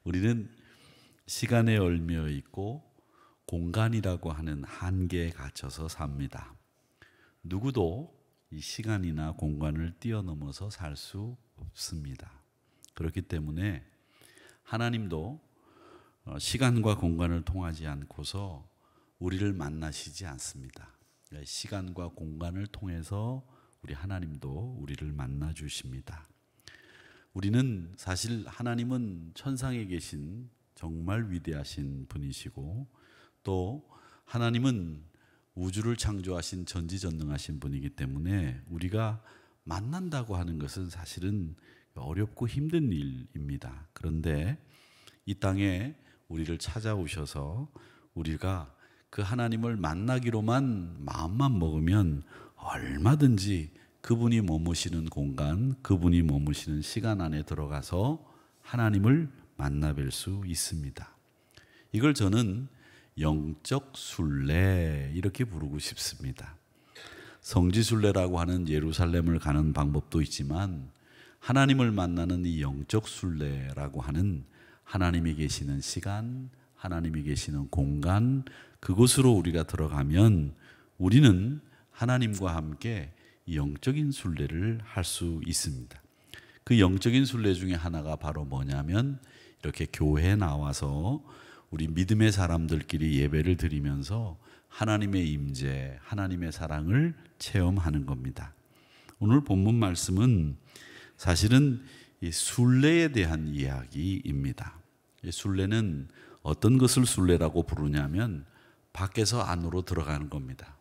우리는 시간에 얽매여 있고 공간이라고 하는 한계에 갇혀서 삽니다. 누구도 이 시간이나 공간을 뛰어넘어서 살 수 없습니다. 그렇기 때문에 하나님도 시간과 공간을 통하지 않고서 우리를 만나시지 않습니다. 시간과 공간을 통해서 우리 하나님도 우리를 만나 주십니다. 우리는 사실 하나님은 천상에 계신 정말 위대하신 분이시고 또 하나님은 우주를 창조하신 전지전능하신 분이기 때문에 우리가 만난다고 하는 것은 사실은 어렵고 힘든 일입니다. 그런데 이 땅에 우리를 찾아오셔서 우리가 그 하나님을 만나기로만 마음만 먹으면 얼마든지 그분이 머무시는 공간, 그분이 머무시는 시간 안에 들어가서 하나님을 만나뵐 수 있습니다. 이걸 저는 영적 순례 이렇게 부르고 싶습니다. 성지순례라고 하는 예루살렘을 가는 방법도 있지만 하나님을 만나는 이 영적 순례라고 하는 하나님이 계시는 시간, 하나님이 계시는 공간, 그곳으로 우리가 들어가면 우리는 하나님과 함께 영적인 순례를 할 수 있습니다. 그 영적인 순례 중에 하나가 바로 뭐냐면 이렇게 교회에 나와서 우리 믿음의 사람들끼리 예배를 드리면서 하나님의 임재, 하나님의 사랑을 체험하는 겁니다. 오늘 본문 말씀은 사실은 이 순례에 대한 이야기입니다. 이 순례는 어떤 것을 순례라고 부르냐면 밖에서 안으로 들어가는 겁니다.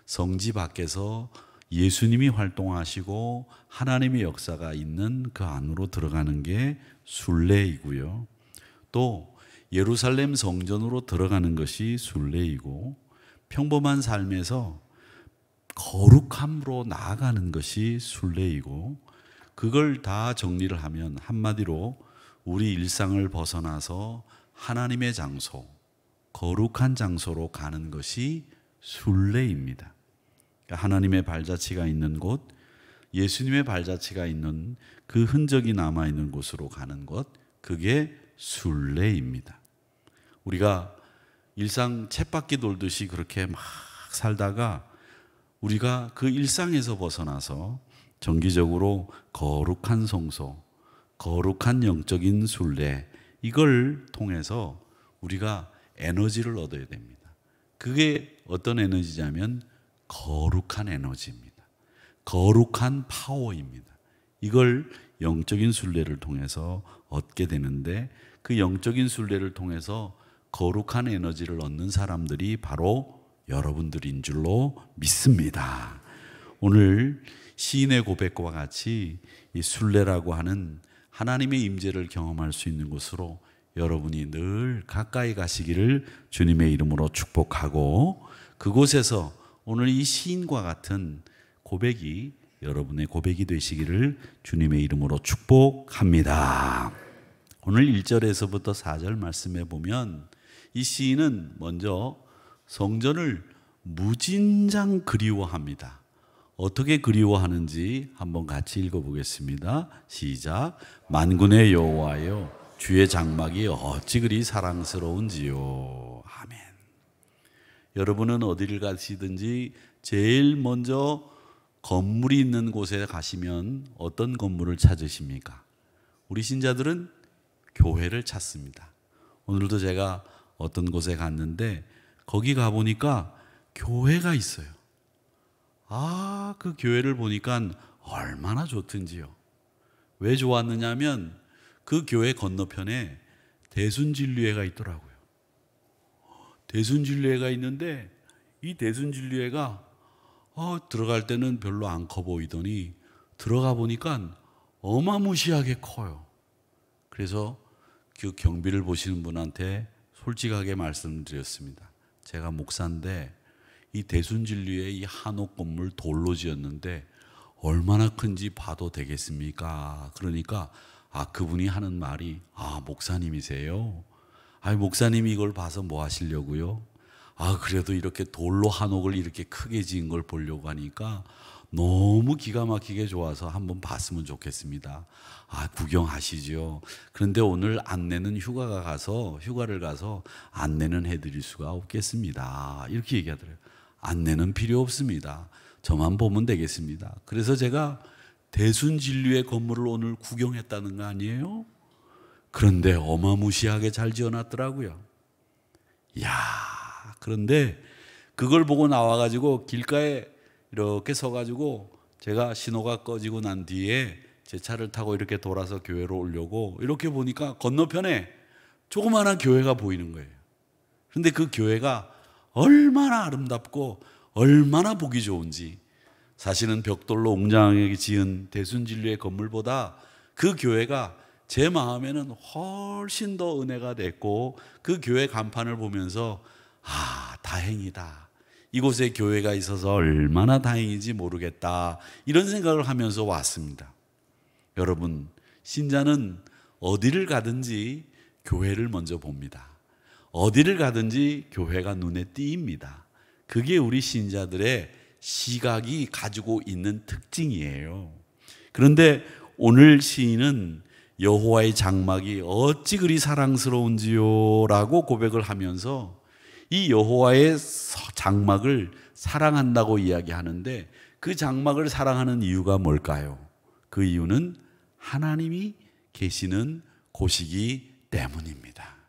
성지 밖에서 예수님이 활동하시고 하나님의 역사가 있는 그 안으로 들어가는 게 순례이고요. 또 예루살렘 성전으로 들어가는 것이 순례이고 평범한 삶에서 거룩함으로 나아가는 것이 순례이고 그걸 다 정리를 하면 한마디로 우리 일상을 벗어나서 하나님의 장소, 거룩한 장소로 가는 것이 순례입니다. 그러니까 하나님의 발자취가 있는 곳, 예수님의 발자취가 있는 그 흔적이 남아있는 곳으로 가는 것, 그게 순례입니다. 우리가 일상 쳇바퀴 돌듯이 그렇게 막 살다가 우리가 그 일상에서 벗어나서 정기적으로 거룩한 성소, 거룩한 영적인 순례, 이걸 통해서 우리가 에너지를 얻어야 됩니다. 그게 어떤 에너지냐면 거룩한 에너지입니다. 거룩한 파워입니다. 이걸 영적인 순례를 통해서 얻게 되는데 그 영적인 순례를 통해서 거룩한 에너지를 얻는 사람들이 바로 여러분들인 줄로 믿습니다. 오늘 시인의 고백과 같이 이 순례라고 하는 하나님의 임재를 경험할 수 있는 곳으로 여러분이 늘 가까이 가시기를 주님의 이름으로 축복하고 그곳에서 오늘 이 시인과 같은 고백이 여러분의 고백이 되시기를 주님의 이름으로 축복합니다. 오늘 1절에서부터 4절 말씀에 보면 이 시인은 먼저 성전을 무진장 그리워합니다. 어떻게 그리워하는지 한번 같이 읽어보겠습니다. 시작. 만군의 여호와여 주의 장막이 어찌 그리 사랑스러운지요. 아멘. 여러분은 어디를 가시든지 제일 먼저 건물이 있는 곳에 가시면 어떤 건물을 찾으십니까? 우리 신자들은 교회를 찾습니다. 오늘도 제가 어떤 곳에 갔는데 거기 가보니까 교회가 있어요. 그 교회를 보니까 얼마나 좋든지요. 왜 좋았느냐면 그 교회 건너편에 대순진리회가 있더라고요. 대순진리회가 있는데 이 대순진리회가 들어갈 때는 별로 안 커 보이더니 들어가 보니까 어마무시하게 커요. 그래서 그 경비를 보시는 분한테 솔직하게 말씀드렸습니다. 제가 목사인데 이 대순진리회 이 한옥 건물 돌로 지었는데 얼마나 큰지 봐도 되겠습니까? 그러니까 그분이 하는 말이 목사님이세요? 목사님이 이걸 봐서 뭐 하시려고요? 그래도 이렇게 돌로 한옥을 이렇게 크게 지은 걸 보려고 하니까 너무 기가 막히게 좋아서 한번 봤으면 좋겠습니다. 구경하시죠. 그런데 오늘 안내는 휴가를 가서 안내는 해드릴 수가 없겠습니다. 이렇게 얘기하더래요. 안내는 필요 없습니다. 저만 보면 되겠습니다. 그래서 제가 대순진류의 건물을 오늘 구경했다는 거 아니에요? 그런데 어마무시하게 잘 지어놨더라고요. 이야, 그런데 그걸 보고 나와가지고 길가에 이렇게 서가지고 제가 신호가 꺼지고 난 뒤에 제 차를 타고 이렇게 돌아서 교회로 오려고 이렇게 보니까 건너편에 조그마한 교회가 보이는 거예요. 그런데 그 교회가 얼마나 아름답고 얼마나 보기 좋은지, 사실은 벽돌로 웅장하게 지은 대순진류의 건물보다 그 교회가 제 마음에는 훨씬 더 은혜가 됐고, 그 교회 간판을 보면서 다행이다, 이곳에 교회가 있어서 얼마나 다행인지 모르겠다, 이런 생각을 하면서 왔습니다. 여러분, 신자는 어디를 가든지 교회를 먼저 봅니다. 어디를 가든지 교회가 눈에 띄입니다. 그게 우리 신자들의 시각이 가지고 있는 특징이에요. 그런데 오늘 시인은 여호와의 장막이 어찌 그리 사랑스러운지요 라고 고백을 하면서 이 여호와의 장막을 사랑한다고 이야기하는데, 그 장막을 사랑하는 이유가 뭘까요? 그 이유는 하나님이 계시는 곳이기 때문입니다.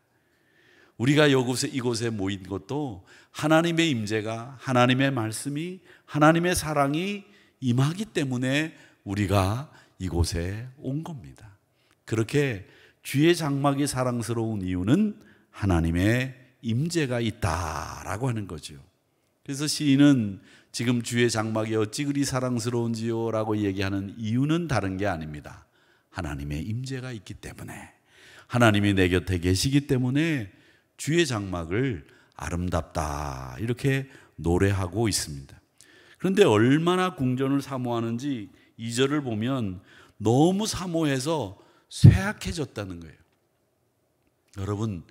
우리가 이곳에 모인 것도 하나님의 임재가, 하나님의 말씀이, 하나님의 사랑이 임하기 때문에 우리가 이곳에 온 겁니다. 그렇게 주의 장막이 사랑스러운 이유는 하나님의 임재가 있다라고 하는 거죠. 그래서 시인은 지금 주의 장막이 어찌 그리 사랑스러운지요 라고 얘기하는 이유는 다른 게 아닙니다. 하나님의 임재가 있기 때문에, 하나님이 내 곁에 계시기 때문에 주의 장막을 아름답다, 이렇게 노래하고 있습니다. 그런데 얼마나 궁전을 사모하는지 2절을 보면 너무 사모해서 쇠약해졌다는 거예요. 여러분,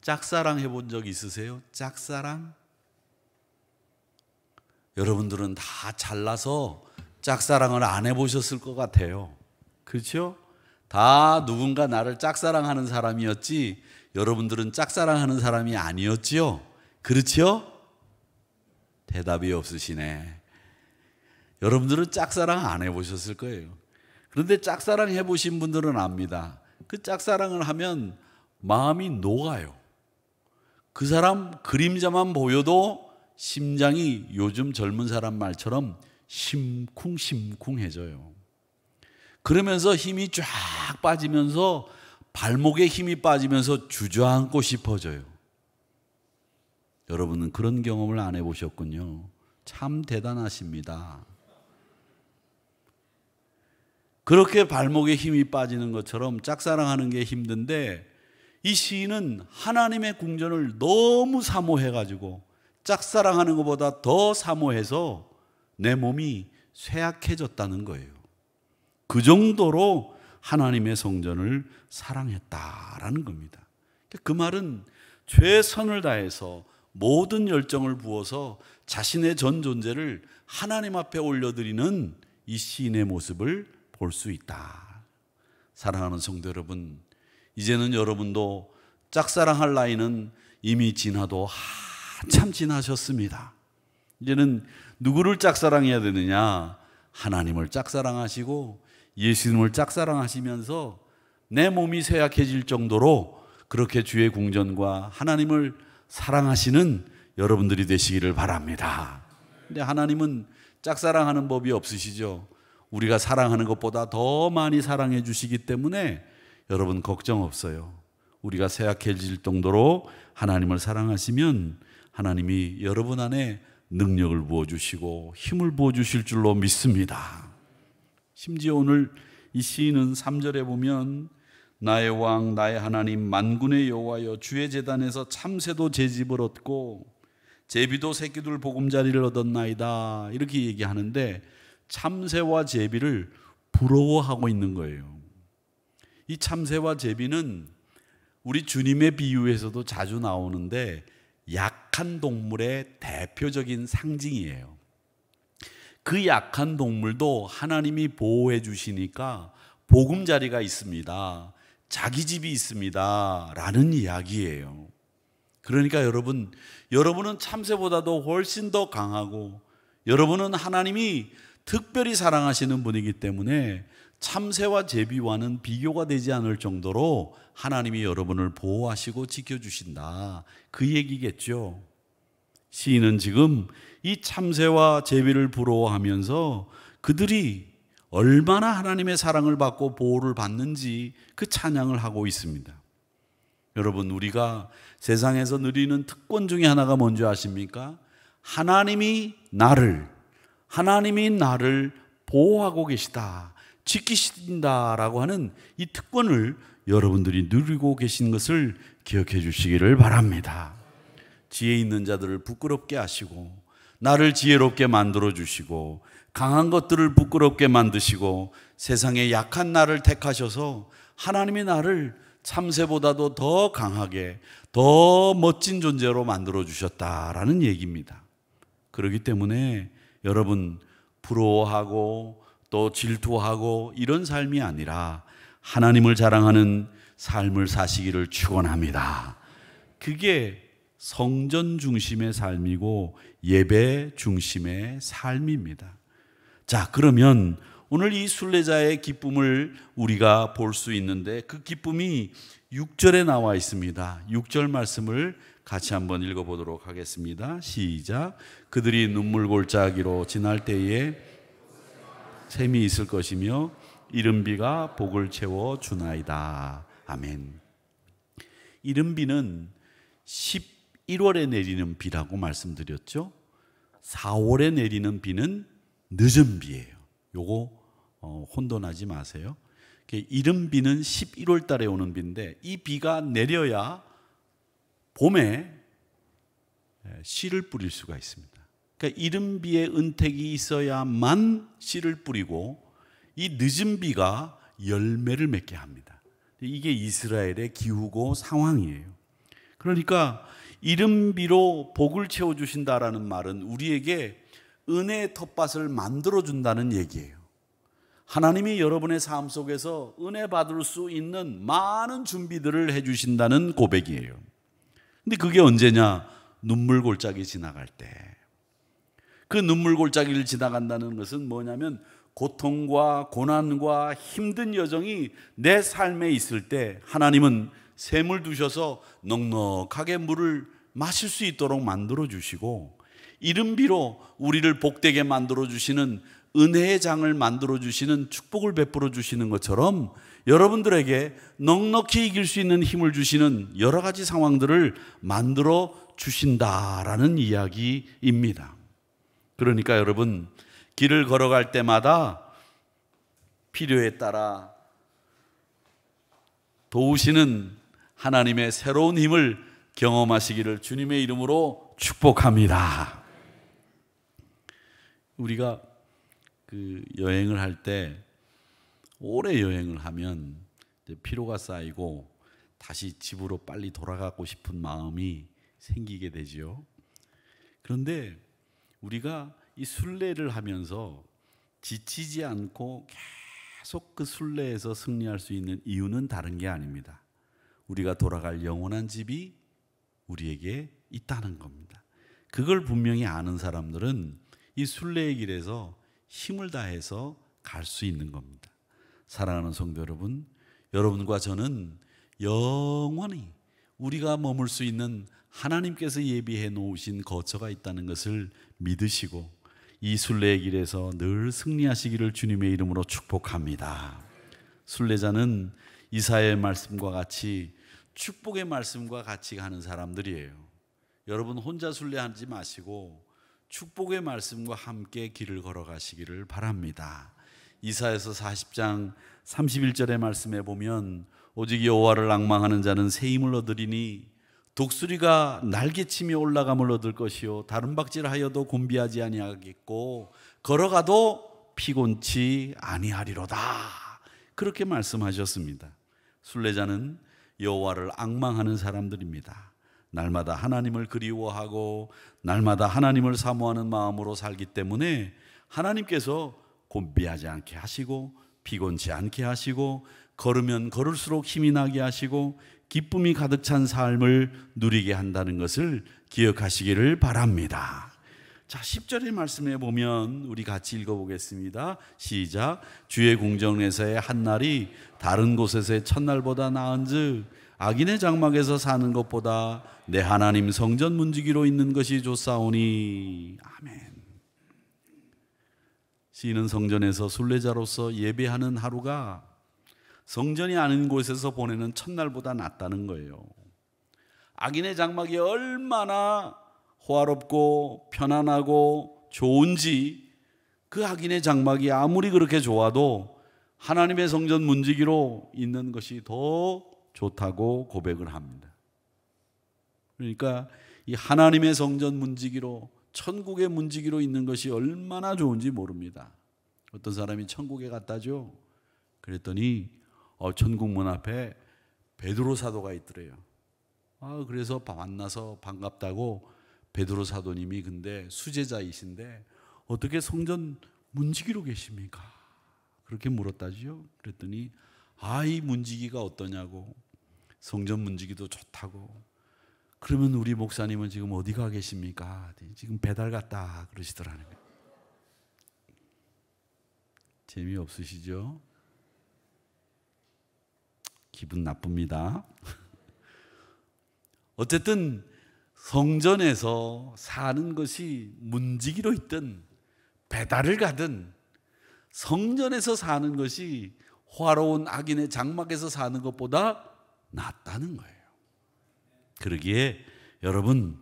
짝사랑 해본 적 있으세요? 짝사랑? 여러분들은 다 잘나서 짝사랑을 안 해보셨을 것 같아요. 그렇죠? 다 누군가 나를 짝사랑하는 사람이었지 여러분들은 짝사랑하는 사람이 아니었지요? 그렇죠? 대답이 없으시네. 여러분들은 짝사랑 안 해보셨을 거예요. 그런데 짝사랑 해보신 분들은 압니다. 그 짝사랑을 하면 마음이 녹아요. 그 사람 그림자만 보여도 심장이 요즘 젊은 사람 말처럼 심쿵심쿵해져요. 그러면서 힘이 쫙 빠지면서 발목에 힘이 빠지면서 주저앉고 싶어져요. 여러분은 그런 경험을 안 해보셨군요. 참 대단하십니다. 그렇게 발목에 힘이 빠지는 것처럼 짝사랑하는 게 힘든데, 이 시인은 하나님의 궁전을 너무 사모해가지고 짝사랑하는 것보다 더 사모해서 내 몸이 쇠약해졌다는 거예요. 그 정도로 하나님의 성전을 사랑했다라는 겁니다. 그 말은 최선을 다해서 모든 열정을 부어서 자신의 전 존재를 하나님 앞에 올려드리는 이 시인의 모습을 볼 수 있다. 사랑하는 성도 여러분, 이제는 여러분도 짝사랑할 나이는 이미 지나도 한참 지나셨습니다. 이제는 누구를 짝사랑해야 되느냐? 하나님을 짝사랑하시고 예수님을 짝사랑하시면서 내 몸이 쇠약해질 정도로 그렇게 주의 궁전과 하나님을 사랑하시는 여러분들이 되시기를 바랍니다. 근데 하나님은 짝사랑하는 법이 없으시죠. 우리가 사랑하는 것보다 더 많이 사랑해 주시기 때문에 여러분 걱정 없어요. 우리가 쇠약해질 정도로 하나님을 사랑하시면 하나님이 여러분 안에 능력을 부어주시고 힘을 부어주실 줄로 믿습니다. 심지어 오늘 이 시인은 3절에 보면 나의 왕 나의 하나님 만군의 여호와여 주의 제단에서 참새도 제 집을 얻고 제비도 새끼들 보금자리를 얻었나이다, 이렇게 얘기하는데 참새와 제비를 부러워하고 있는 거예요. 이 참새와 제비는 우리 주님의 비유에서도 자주 나오는데 약한 동물의 대표적인 상징이에요. 그 약한 동물도 하나님이 보호해 주시니까 보금자리가 있습니다. 자기 집이 있습니다. 라는 이야기예요. 그러니까 여러분은 참새보다도 훨씬 더 강하고 여러분은 하나님이 특별히 사랑하시는 분이기 때문에 참새와 제비와는 비교가 되지 않을 정도로 하나님이 여러분을 보호하시고 지켜주신다. 그 얘기겠죠. 시인은 지금 이 참새와 제비를 부러워하면서 그들이 얼마나 하나님의 사랑을 받고 보호를 받는지 그 찬양을 하고 있습니다. 여러분, 우리가 세상에서 누리는 특권 중에 하나가 뭔지 아십니까? 하나님이 나를 보호하고 계시다, 지키신다라고 하는 이 특권을 여러분들이 누리고 계신 것을 기억해 주시기를 바랍니다. 지혜 있는 자들을 부끄럽게 하시고 나를 지혜롭게 만들어 주시고 강한 것들을 부끄럽게 만드시고 세상에 약한 나를 택하셔서 하나님이 나를 참새보다도 더 강하게 더 멋진 존재로 만들어 주셨다라는 얘기입니다. 그렇기 때문에 여러분, 부러워하고 또 질투하고 이런 삶이 아니라 하나님을 자랑하는 삶을 사시기를 축원합니다. 그게 성전 중심의 삶이고 예배 중심의 삶입니다. 자, 그러면 오늘 이 순례자의 기쁨을 우리가 볼 수 있는데 그 기쁨이 6절에 나와 있습니다. 6절 말씀을 같이 한번 읽어보도록 하겠습니다. 시작. 그들이 눈물 골짜기로 지날 때에 샘이 있을 것이며 이른 비가 복을 채워 주나이다. 아멘. 이른 비는 11월에 내리는 비라고 말씀드렸죠. 4월에 내리는 비는 늦은 비예요. 요거 혼돈하지 마세요. 이른 비는 11월 달에 오는 비인데 이 비가 내려야 봄에 씨를 뿌릴 수가 있습니다. 그러니까 이른 비의 은택이 있어야만 씨를 뿌리고 이 늦은 비가 열매를 맺게 합니다. 이게 이스라엘의 기후고 상황이에요. 그러니까 이른 비로 복을 채워주신다라는 말은 우리에게 은혜의 텃밭을 만들어준다는 얘기예요. 하나님이 여러분의 삶 속에서 은혜 받을 수 있는 많은 준비들을 해주신다는 고백이에요. 근데 그게 언제냐? 눈물 골짜기 지나갈 때. 그 눈물 골짜기를 지나간다는 것은 뭐냐면 고통과 고난과 힘든 여정이 내 삶에 있을 때 하나님은 샘을 두셔서 넉넉하게 물을 마실 수 있도록 만들어 주시고 이른 비로 우리를 복되게 만들어 주시는 은혜의 장을 만들어 주시는 축복을 베풀어 주시는 것처럼 여러분들에게 넉넉히 이길 수 있는 힘을 주시는 여러 가지 상황들을 만들어 주신다라는 이야기입니다. 그러니까 여러분, 길을 걸어갈 때마다 필요에 따라 도우시는 하나님의 새로운 힘을 경험하시기를 주님의 이름으로 축복합니다. 우리가 그 여행을 할 때 오래 여행을 하면 이제 피로가 쌓이고 다시 집으로 빨리 돌아가고 싶은 마음이 생기게 되지요. 그런데 우리가 이 순례를 하면서 지치지 않고 계속 그 순례에서 승리할 수 있는 이유는 다른 게 아닙니다. 우리가 돌아갈 영원한 집이 우리에게 있다는 겁니다. 그걸 분명히 아는 사람들은 이 순례의 길에서 힘을 다해서 갈 수 있는 겁니다. 사랑하는 성도 여러분, 여러분과 저는 영원히 우리가 머물 수 있는 하나님께서 예비해 놓으신 거처가 있다는 것을 믿으시고 이 순례의 길에서 늘 승리하시기를 주님의 이름으로 축복합니다. 순례자는 이사야의 말씀과 같이 축복의 말씀과 같이 가는 사람들이에요. 여러분 혼자 순례하지 마시고 축복의 말씀과 함께 길을 걸어가시기를 바랍니다. 이사야서 40장 31절의 말씀에 보면 오직 여호와를 앙망하는 자는 새 힘을 얻으리니 독수리가 날개치며 올라감을 얻을 것이요 다른 박질하여도 곤비하지 아니하겠고 걸어가도 피곤치 아니하리로다. 그렇게 말씀하셨습니다. 순례자는 여호와를 앙망하는 사람들입니다. 날마다 하나님을 그리워하고 날마다 하나님을 사모하는 마음으로 살기 때문에 하나님께서 곤비하지 않게 하시고 피곤치 않게 하시고 걸으면 걸을수록 힘이 나게 하시고 기쁨이 가득 찬 삶을 누리게 한다는 것을 기억하시기를 바랍니다. 자, 10절의 말씀에 보면 우리 같이 읽어보겠습니다. 시작. 주의 궁정에서의 한날이 다른 곳에서의 첫날보다 나은즉 악인의 장막에서 사는 것보다 내 하나님 성전 문지기로 있는 것이 좋사오니. 아멘. 시인은 성전에서 순례자로서 예배하는 하루가 성전이 아닌 곳에서 보내는 첫날보다 낫다는 거예요. 악인의 장막이 얼마나 호화롭고 편안하고 좋은지, 그 악인의 장막이 아무리 그렇게 좋아도 하나님의 성전 문지기로 있는 것이 더 좋다고 고백을 합니다. 그러니까 이 하나님의 성전 문지기로, 천국의 문지기로 있는 것이 얼마나 좋은지 모릅니다. 어떤 사람이 천국에 갔다죠. 그랬더니 천국 문 앞에 베드로 사도가 있더래요. 그래서 만나서 반갑다고 베드로 사도님이 근데 수제자이신데 어떻게 성전 문지기로 계십니까? 그렇게 물었다지요. 그랬더니 이 문지기가 어떠냐고, 성전 문지기도 좋다고. 그러면 우리 목사님은 지금 어디 가 계십니까? 지금 배달 갔다 그러시더라는 거예요. 재미없으시죠? 기분 나쁩니다. 어쨌든 성전에서 사는 것이 문지기로 있든 배달을 가든 성전에서 사는 것이 화로운 악인의 장막에서 사는 것보다 낫다는 거예요. 그러기에 여러분,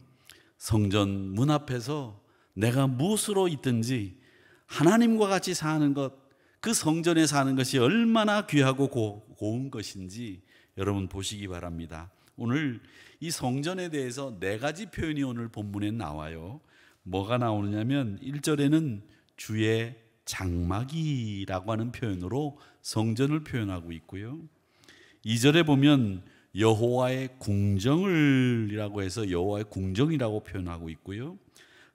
성전 문 앞에서 내가 무엇으로 있든지 하나님과 같이 사는 것, 그 성전에 사는 것이 얼마나 귀하고 고운 것인지 여러분 보시기 바랍니다. 오늘 이 성전에 대해서 4가지 표현이 오늘 본문에 나와요. 뭐가 나오느냐면 1절에는 주의 장막이라고 하는 표현으로 성전을 표현하고 있고요. 2절에 보면 여호와의 궁정을이라고 해서 여호와의 궁정이라고 표현하고 있고요.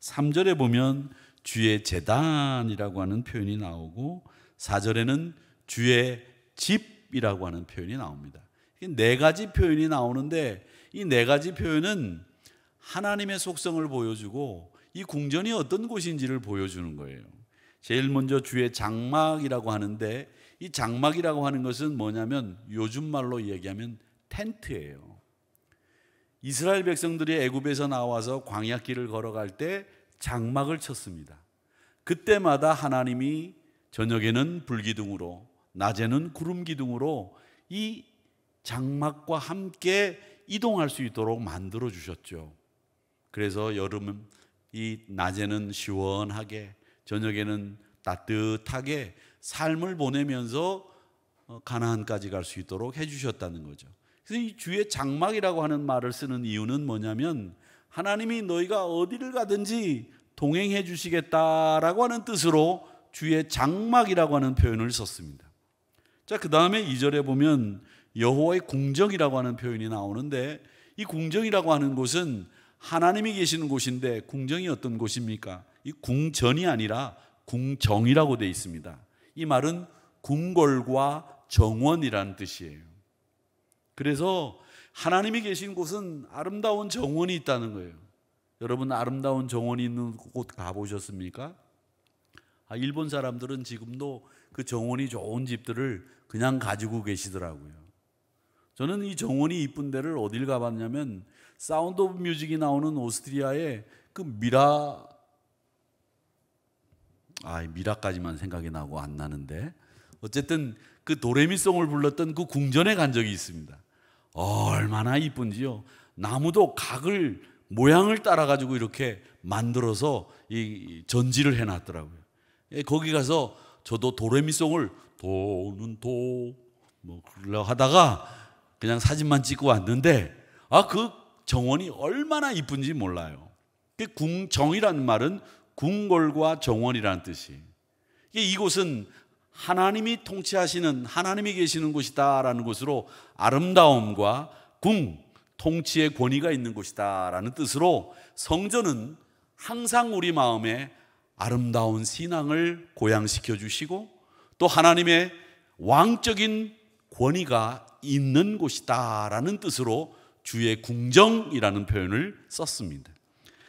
3절에 보면 주의 제단이라고 하는 표현이 나오고 4절에는 주의 집이라고 하는 표현이 나옵니다. 4가지 표현이 나오는데 이 4가지 표현은 하나님의 속성을 보여주고 이 궁전이 어떤 곳인지를 보여주는 거예요. 제일 먼저 주의 장막이라고 하는데 이 장막이라고 하는 것은 뭐냐면 요즘 말로 얘기하면 텐트예요. 이스라엘 백성들이 애굽에서 나와서 광야길을 걸어갈 때 장막을 쳤습니다. 그때마다 하나님이 저녁에는 불기둥으로 낮에는 구름기둥으로 이 장막과 함께 이동할 수 있도록 만들어 주셨죠. 그래서 여름은 이 낮에는 시원하게 저녁에는 따뜻하게 삶을 보내면서 가나안까지 갈 수 있도록 해주셨다는 거죠. 그래서 이 주의 장막이라고 하는 말을 쓰는 이유는 뭐냐면 하나님이 너희가 어디를 가든지 동행해 주시겠다라고 하는 뜻으로 주의 장막이라고 하는 표현을 썼습니다. 자, 그 다음에 2절에 보면 여호와의 궁정이라고 하는 표현이 나오는데 이 궁정이라고 하는 곳은 하나님이 계시는 곳인데 궁정이 어떤 곳입니까? 이 궁전이 아니라 궁정이라고 되어 있습니다. 이 말은 궁궐과 정원이라는 뜻이에요. 그래서 하나님이 계신 곳은 아름다운 정원이 있다는 거예요. 여러분, 아름다운 정원이 있는 곳 가보셨습니까? 일본 사람들은 지금도 그 정원이 좋은 집들을 그냥 가지고 계시더라고요. 저는 이 정원이 이쁜 데를 어딜 가봤냐면 사운드 오브 뮤직이 나오는 오스트리아의 그 미라까지만 생각이 나고 안 나는데 어쨌든 그 도레미송을 불렀던 그 궁전에 간 적이 있습니다. 얼마나 이쁜지요. 나무도 각을 모양을 따라 가지고 이렇게 만들어서 이 전지를 해놨더라고요. 거기 가서 저도 도레미송을 도는 뭐 그러려 하다가 그냥 사진만 찍고 왔는데 그 정원이 얼마나 이쁜지 몰라요. 궁정이라는 말은 궁궐과 정원이라는 뜻이에요. 이곳은 하나님이 통치하시는, 하나님이 계시는 곳이다라는 곳으로 아름다움과 통치의 권위가 있는 곳이다라는 뜻으로 성전은 항상 우리 마음에 아름다운 신앙을 고양시켜 주시고 또 하나님의 왕적인 권위가 있는 곳이다라는 뜻으로 주의 궁정이라는 표현을 썼습니다.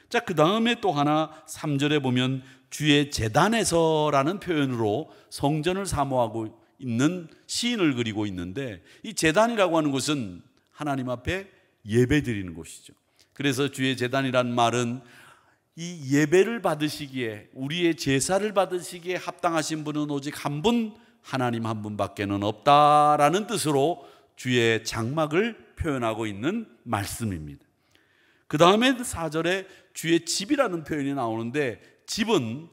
자, 그 다음에 또 하나 3절에 보면 주의 제단에서라는 표현으로 성전을 사모하고 있는 시인을 그리고 있는데, 이 제단이라고 하는 곳은 하나님 앞에 예배 드리는 곳이죠. 그래서 주의 제단이란 말은 이 예배를 받으시기에, 우리의 제사를 받으시기에 합당하신 분은 오직 한 분, 하나님 한 분밖에는 없다라는 뜻으로 주의 장막을 표현하고 있는 말씀입니다. 그 다음에 4절에 주의 집이라는 표현이 나오는데, 집은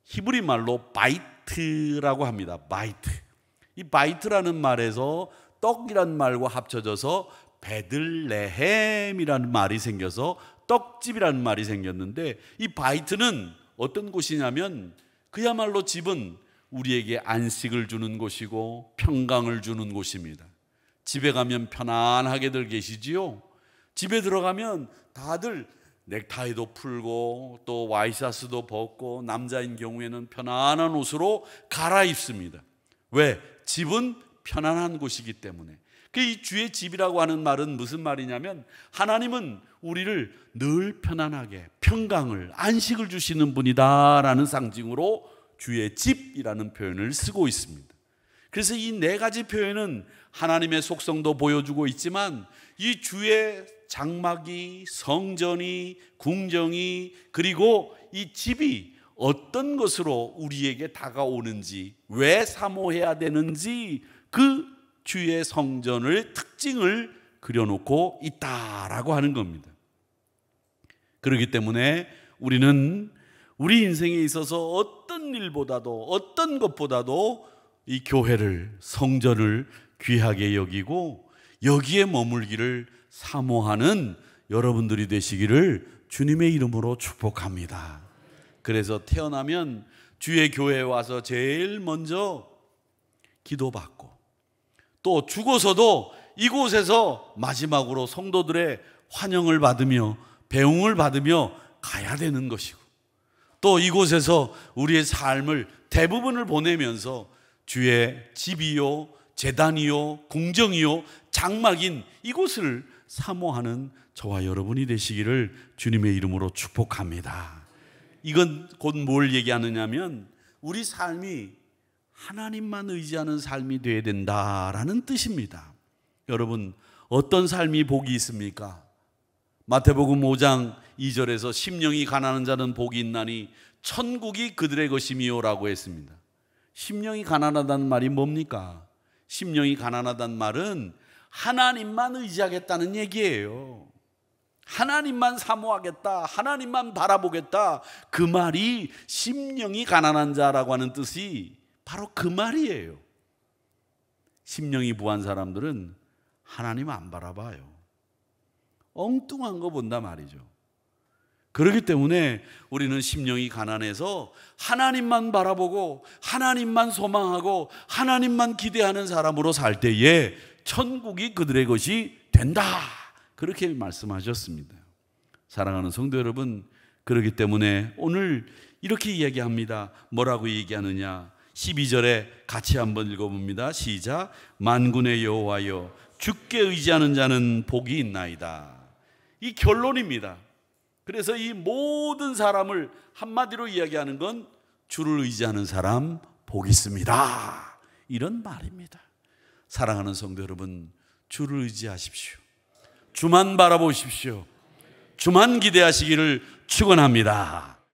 히브리 말로 바이트라고 합니다. 바이트. 이 바이트라는 말에서 떡이란 말과 합쳐져서 베들레헴이라는 말이 생겨서 떡집이라는 말이 생겼는데, 이 바이트는 어떤 곳이냐면 그야말로 집은 우리에게 안식을 주는 곳이고 평강을 주는 곳입니다. 집에 가면 편안하게들 계시지요. 집에 들어가면 다들 넥타이도 풀고 또 와이셔츠도 벗고 남자인 경우에는 편안한 옷으로 갈아입습니다. 왜? 집은 편안한 곳이기 때문에. 이 주의 집이라고 하는 말은 무슨 말이냐면, 하나님은 우리를 늘 편안하게 평강을, 안식을 주시는 분이다라는 상징으로 주의 집이라는 표현을 쓰고 있습니다. 그래서 이 네 가지 표현은 하나님의 속성도 보여주고 있지만, 이 주의 장막이, 성전이, 궁정이, 그리고 이 집이 어떤 것으로 우리에게 다가오는지, 왜 사모해야 되는지, 그 주의 성전의 특징을 그려놓고 있다라고 하는 겁니다. 그렇기 때문에 우리는 우리 인생에 있어서 어떤 일보다도, 어떤 것보다도 이 교회를, 성전을 귀하게 여기고 여기에 머물기를 사모하는 여러분들이 되시기를 주님의 이름으로 축복합니다. 그래서 태어나면 주의 교회에 와서 제일 먼저 기도받고, 또 죽어서도 이곳에서 마지막으로 성도들의 환영을 받으며 배웅을 받으며 가야 되는 것이고, 또 이곳에서 우리의 삶을 대부분을 보내면서 주의 집이요, 제단이요, 궁정이요, 장막인 이곳을 사모하는 저와 여러분이 되시기를 주님의 이름으로 축복합니다. 이건 곧 뭘 얘기하느냐면, 우리 삶이 하나님만 의지하는 삶이 되어야 된다라는 뜻입니다. 여러분, 어떤 삶이 복이 있습니까? 마태복음 5장 2절에서 심령이 가난한 자는 복이 있나니 천국이 그들의 것이미요 라고 했습니다. 심령이 가난하다는 말이 뭡니까? 심령이 가난하다는 말은 하나님만 의지하겠다는 얘기예요. 하나님만 사모하겠다, 하나님만 바라보겠다, 그 말이 심령이 가난한 자라고 하는 뜻이 바로 그 말이에요. 심령이 부한 사람들은 하나님 안 바라봐요. 엉뚱한 거 본단 말이죠. 그렇기 때문에 우리는 심령이 가난해서 하나님만 바라보고 하나님만 소망하고 하나님만 기대하는 사람으로 살 때에 천국이 그들의 것이 된다, 그렇게 말씀하셨습니다. 사랑하는 성도 여러분, 그렇기 때문에 오늘 이렇게 이야기합니다. 뭐라고 얘기하느냐? 12절에 같이 한번 읽어봅니다. 시작. 만군의 여호와여, 주께 의지하는 자는 복이 있나이다. 이 결론입니다. 그래서 이 모든 사람을 한마디로 이야기하는 건 주를 의지하는 사람 복이 있습니다, 이런 말입니다. 사랑하는 성도 여러분, 주를 의지하십시오. 주만 바라보십시오. 주만 기대하시기를 축원합니다.